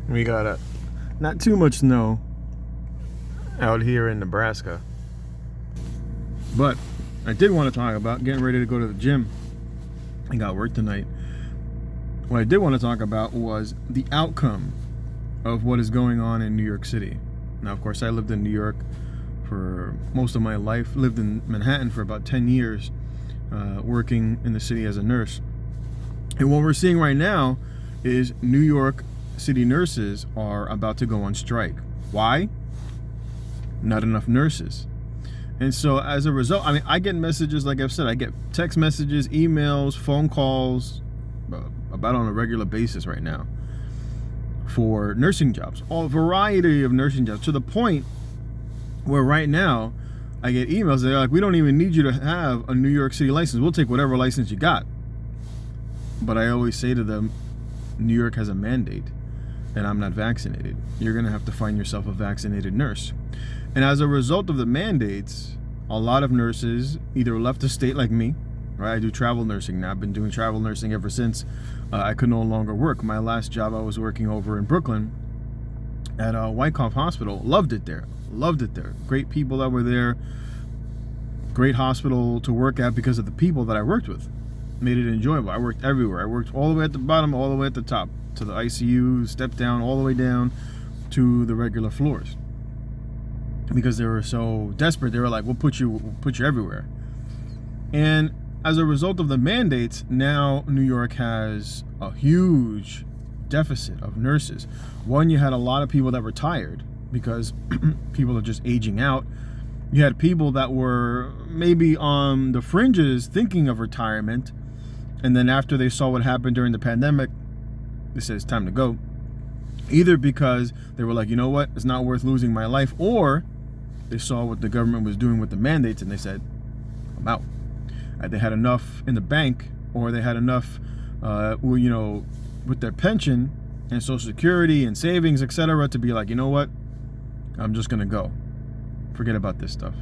We got not too much snow out here in Nebraska. But I did want to talk about getting ready to go to the gym. I got work tonight. What I did want to talk about was the outcome of what is going on in New York City. Now, of course, I lived in New York for most of my life, lived in Manhattan for about 10 years, working in the city as a nurse. And what we're seeing right now is New York City nurses are about to go on strike. Why? Not enough nurses. And so as a result, I get messages, like I've said, I get text messages, emails, phone calls, about on a regular basis right now for nursing jobs, all variety of nursing jobs, to the point where right now I get emails that are like, we don't even need you to have a New York City license. We'll take whatever license you got. But I always say to them, New York has a mandate and I'm not vaccinated. You're going to have to find yourself a vaccinated nurse. And as a result of the mandates, a lot of nurses either left the state like me, right? I do travel nursing now. I've been doing travel nursing ever since I could no longer work. My last job, I was working over in Brooklyn at Wyckoff Hospital. Loved it there. Great people that were there. Great hospital to work at because of the people that I worked with. Made it enjoyable. I worked everywhere. I worked all the way at the bottom, all the way at the top, to the ICU, step down, all the way down to the regular floors. Because they were so desperate, they were like, we'll put you everywhere. And as a result of the mandates, now New York has a huge deficit of nurses. One, you had a lot of people that retired because people are just aging out. You had people that were maybe on the fringes thinking of retirement, and then after they saw what happened during the pandemic, they said it's time to go. Either because they were like, you know what, it's not worth losing my life, or they saw what the government was doing with the mandates and they said, I'm out. They had enough in the bank, or they had enough, with their pension and Social Security and savings, etc., to be like, you know what, I'm just going to go. Forget about this stuff.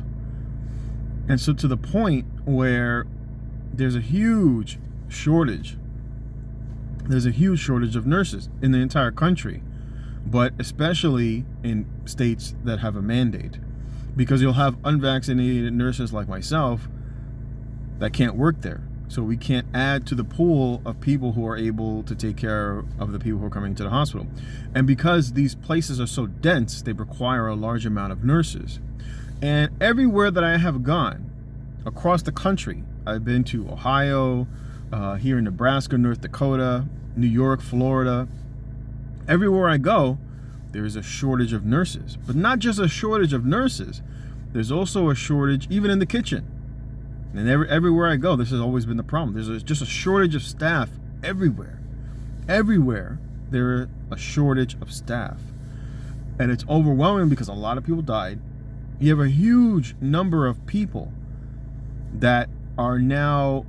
And so to the point where there's a huge shortage. There's a huge shortage of nurses in the entire country, but especially in states that have a mandate. Because you'll have unvaccinated nurses like myself that can't work there. So we can't add to the pool of people who are able to take care of the people who are coming to the hospital. And because these places are so dense, they require a large amount of nurses. And everywhere that I have gone across the country, I've been to Ohio, here in Nebraska, North Dakota, New York, Florida. Everywhere I go, there is a shortage of nurses. But not just a shortage of nurses, there's also a shortage even in the kitchen. And everywhere I go, this has always been the problem. There's just a shortage of staff everywhere. Everywhere there's a shortage of staff. And it's overwhelming because a lot of people died. You have a huge number of people that are now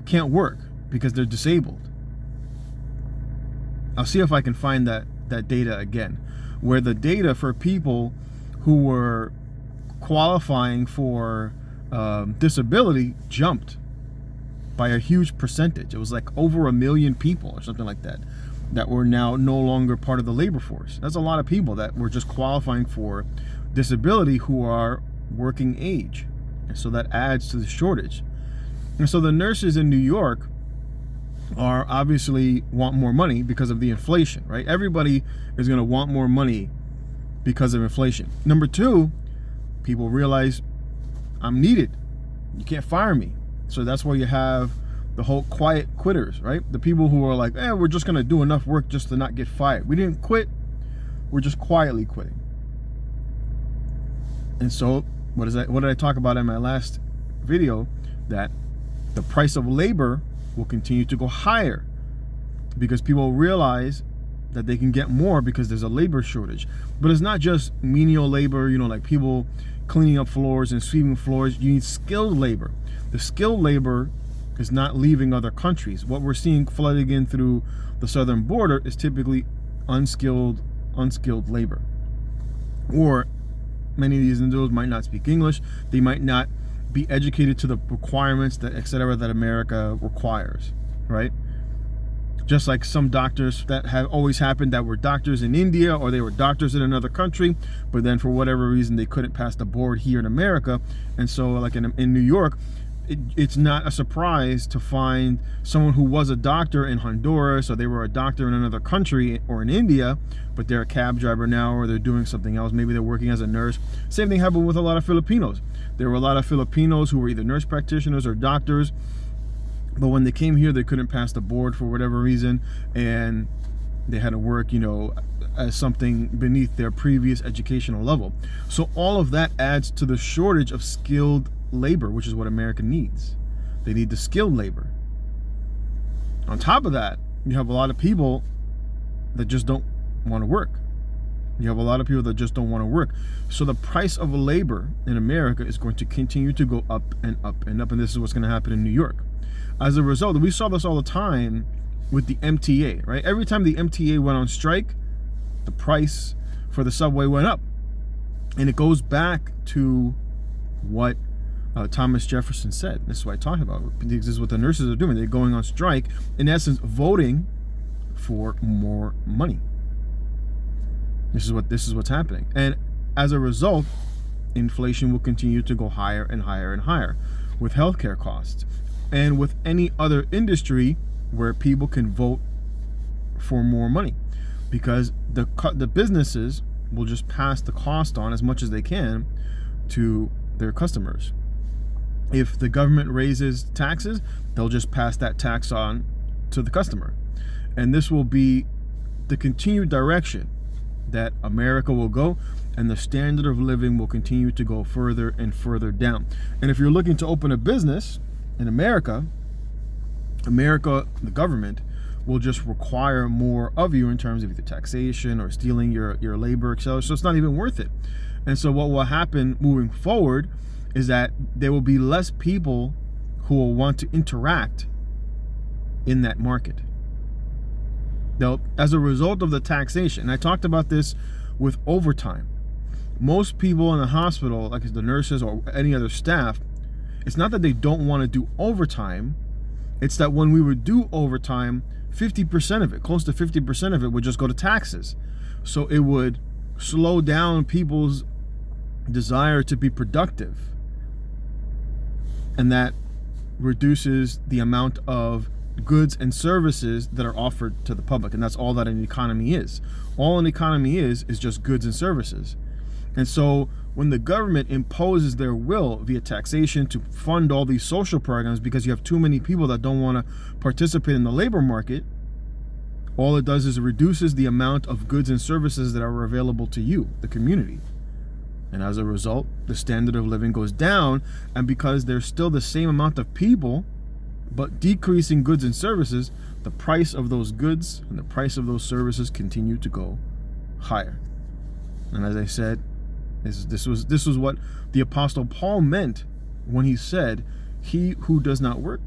can't work because they're disabled. I'll see if I can find that data again, where the data for people who were qualifying for disability jumped by a huge percentage. It was like over 1 million people or something like that were now no longer part of the labor force. That's a lot of people that were just qualifying for disability who are working age. And so that adds to the shortage. And so the nurses in New York are obviously want more money because of the inflation, right? Everybody is going to want more money because of inflation. Number two, people realize I'm needed. You can't fire me. So that's why you have the whole quiet quitters, right? The people who are like, we're just going to do enough work just to not get fired. We didn't quit. We're just quietly quitting. And so what did I talk about in my last video? That the price of labor will continue to go higher because people realize that they can get more because there's a labor shortage. But it's not just menial labor, like people cleaning up floors and sweeping floors. You need skilled labor. The skilled labor is not leaving other countries. What we're seeing flooding in through the southern border is typically unskilled labor. Or many of these individuals might not speak English. They might not be educated to the requirements that etc. that America requires, right? Just like some doctors that have always happened that were doctors in India, or they were doctors in another country, but then for whatever reason they couldn't pass the board here in America. And so like in New York, it's not a surprise to find someone who was a doctor in Honduras, or they were a doctor in another country or in India, but they're a cab driver now, or they're doing something else. Maybe they're working as a nurse. Same thing happened with a lot of Filipinos. There were a lot of Filipinos who were either nurse practitioners or doctors, but when they came here, they couldn't pass the board for whatever reason, and they had to work, as something beneath their previous educational level. So all of that adds to the shortage of skilled labor, which is what America needs. They need the skilled labor. On top of that, you have a lot of people that just don't want to work. You have a lot of people that just don't want to work. So the price of labor in America is going to continue to go up and up and up, and this is what's going to happen in New York. As a result, we saw this all the time with the MTA, right? Every time the MTA went on strike, the price for the subway went up. And it goes back to what Thomas Jefferson said. This is what I talked about. This is what the nurses are doing. They're going on strike, in essence, voting for more money. This is what's happening. And as a result, inflation will continue to go higher and higher and higher with healthcare costs and with any other industry where people can vote for more money, because the businesses will just pass the cost on as much as they can to their customers. If the government raises taxes, they'll just pass that tax on to the customer. And this will be the continued direction that America will go, and the standard of living will continue to go further and further down. And if you're looking to open a business in America, the government will just require more of you in terms of either taxation or stealing your labor, etc. So it's not even worth it. And so what will happen moving forward is that there will be less people who will want to interact in that market. Now, as a result of the taxation, and I talked about this with overtime, most people in the hospital, like the nurses or any other staff, it's not that they don't want to do overtime, it's that when we would do overtime, 50% of it, close to 50% of it would just go to taxes. So it would slow down people's desire to be productive. And that reduces the amount of goods and services that are offered to the public. And that's all that an economy is. All an economy is just goods and services. And so when the government imposes their will via taxation to fund all these social programs, because you have too many people that don't want to participate in the labor market, all it does is it reduces the amount of goods and services that are available to you, the community. And as a result, the standard of living goes down. And because there's still the same amount of people, but decreasing goods and services, the price of those goods and the price of those services continue to go higher. And as I said, this was what the Apostle Paul meant when he said, "He who does not work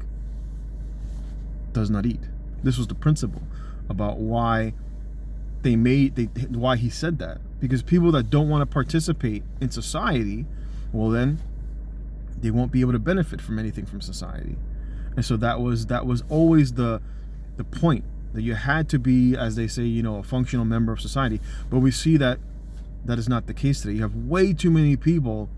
does not eat." This was the principle about why why he said that. Because people that don't want to participate in society, well then they won't be able to benefit from anything from society. And so that was always the point, that you had to be, as they say, a functional member of society. But we see that is not the case today. You have way too many people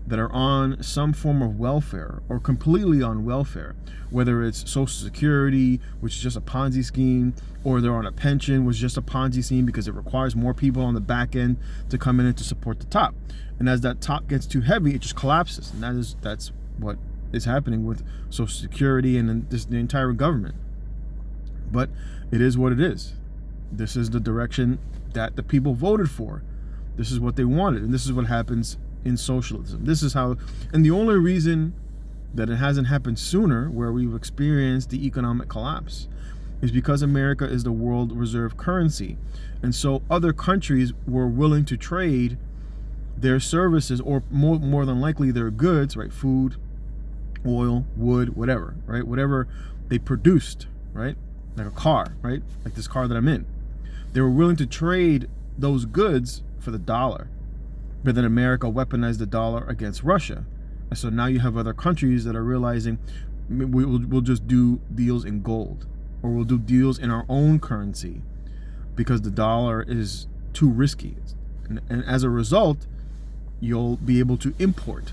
that are on some form of welfare or completely on welfare, whether it's Social Security, which is just a Ponzi scheme, or they're on a pension, which is just a Ponzi scheme because it requires more people on the back end to come in and to support the top. And as that top gets too heavy, it just collapses. And that's what is happening with Social Security and the entire government. But it is what it is. This is the direction that the people voted for. This is what they wanted, and this is what happens in socialism. This is how, and the only reason that it hasn't happened sooner, where we've experienced the economic collapse, is because America is the world reserve currency. And so other countries were willing to trade their services, or more than likely their goods, right? Food, oil, wood, whatever, right? Whatever they produced, right? Like a car, right? Like this car that I'm in. They were willing to trade those goods for the dollar. But then America weaponized the dollar against Russia. And so now you have other countries that are realizing we'll just do deals in gold. or we'll do deals in our own currency because the dollar is too risky. And as a result, you'll be able to import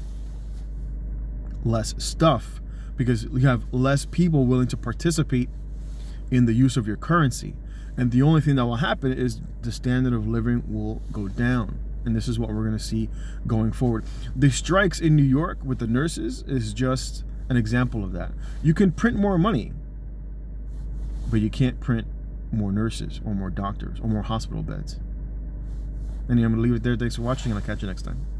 less stuff because you have less people willing to participate in the use of your currency. And the only thing that will happen is the standard of living will go down. And this is what we're going to see going forward. The strikes in New York with the nurses is just an example of that. You can print more money, but you can't print more nurses or more doctors or more hospital beds. And I'm going to leave it there. Thanks for watching, and I'll catch you next time.